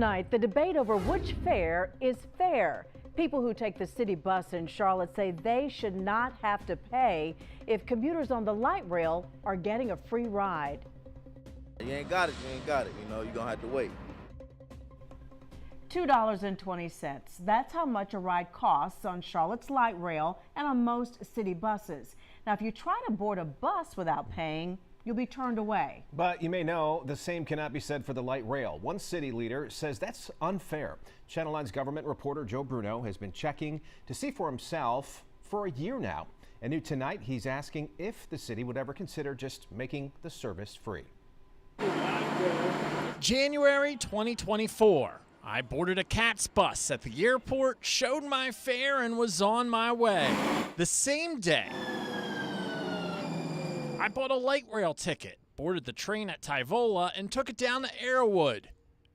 Tonight, the debate over which fare is fair. People who take the city bus in Charlotte say they should not have to pay if commuters on the light rail are getting a free ride. You ain't got it, you ain't got it. You know, you're gonna have to wait. $2.20. That's how much a ride costs on Charlotte's light rail and on most city buses. Now, if you try to board a bus without paying, you'll be turned away. But you may know the same cannot be said for the light rail. One city leader says that's unfair. Channel 9's government reporter Joe Bruno has been checking to see for himself for a year now. And new tonight, he's asking if the city would ever consider just making the service free. January 2024. I boarded a CATS bus at the airport, showed my fare, and was on my way. The same day, I bought a light rail ticket, boarded the train at Tyvola, and took it down to Arrowwood.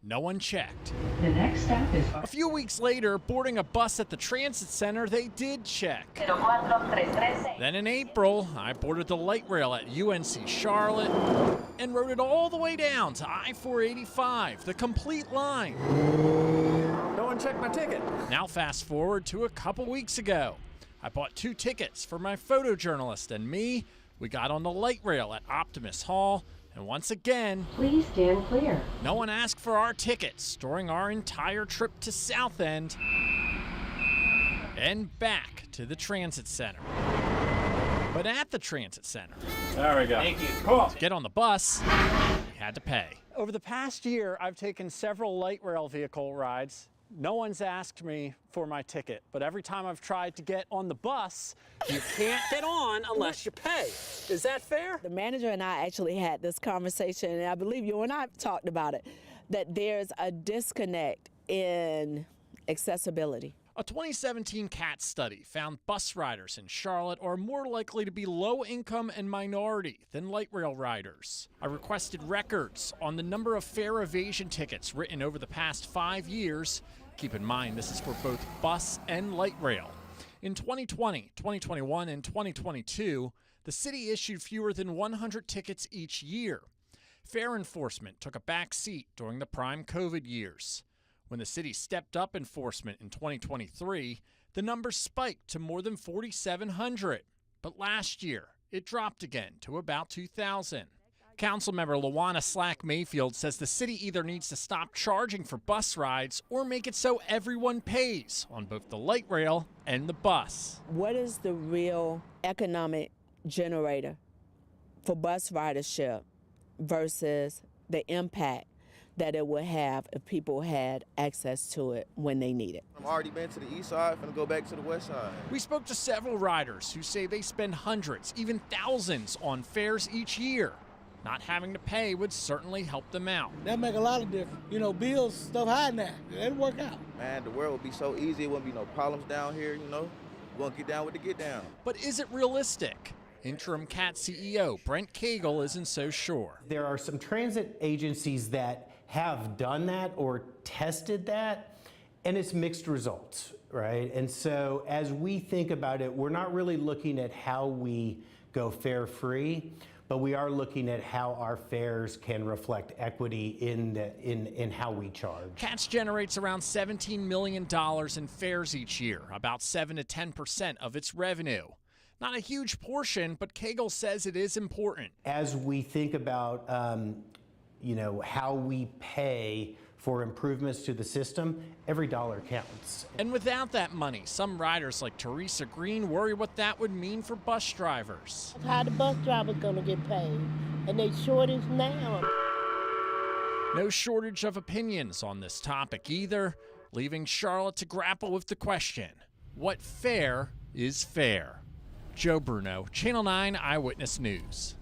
No one checked. The next stop is... A few weeks later, boarding a bus at the transit center, they did check. Then in April, I boarded the light rail at UNC Charlotte and rode it all the way down to I-485, the complete line. No one checked my ticket. Now fast forward to a couple weeks ago. I bought 2 tickets for my photojournalist and me. We got on the light rail at Optimus Hall, and once again, please stand clear. No one asked for our tickets during our entire trip to South End and back to the transit center. But at the transit center, there we go. Thank you. Cool. To get on the bus, we had to pay. Over the past year, I've taken several light rail vehicle rides. No one's asked me for my ticket, but every time I've tried to get on the bus, you can't get on unless you pay. Is that fair? The manager and I actually had this conversation, and I believe you and I talked about it, that there's a disconnect in accessibility. A 2017 CATS study found bus riders in Charlotte are more likely to be low income and minority than light rail riders. I requested records on the number of fare evasion tickets written over the past 5 years. Keep in mind, this is for both bus and light rail. In 2020, 2021, and 2022, the city issued fewer than 100 tickets each year. Fare enforcement took a back seat during the prime COVID years. When the city stepped up enforcement in 2023, the number spiked to more than 4,700. But last year, it dropped again to about 2,000. Councilmember Lawana Slack Mayfield says the city either needs to stop charging for bus rides or make it so everyone pays on both the light rail and the bus. What is the real economic generator for bus ridership versus the impact that it would have if people had access to it when they need it? I've already been to the east side, I'm gonna go back to the west side. We spoke to several riders who say they spend hundreds, even thousands on fares each year. Not having to pay would certainly help them out. That make a lot of difference. You know, bills, stuff high now. It'll work out. Man, the world would be so easy. It wouldn't be no problems down here, you know. We're gonna get down with the get down. But is it realistic? Interim CAT CEO Brent Cagle isn't so sure. There are some transit agencies that have done that or tested that, and it's mixed results, right? And so as we think about it, we're not really looking at how we go fare free, but we are looking at how our fares can reflect equity in how we charge. CATS generates around $17 million in fares each year, about 7 to 10% of its revenue. Not a huge portion, but Cagle says it is important. As we think about how we pay for improvements to the system, every dollar counts. And without that money, some riders like Teresa Green worry what that would mean for bus drivers. How the bus driver's gonna get paid, and they shortage now. No shortage of opinions on this topic either, leaving Charlotte to grapple with the question, what fare is fair? Joe Bruno, Channel 9 Eyewitness News.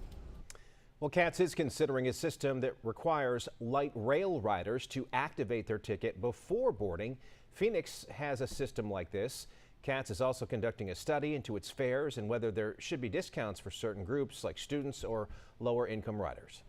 Well, CATS is considering a system that requires light rail riders to activate their ticket before boarding. Phoenix has a system like this. CATS is also conducting a study into its fares and whether there should be discounts for certain groups like students or lower income riders.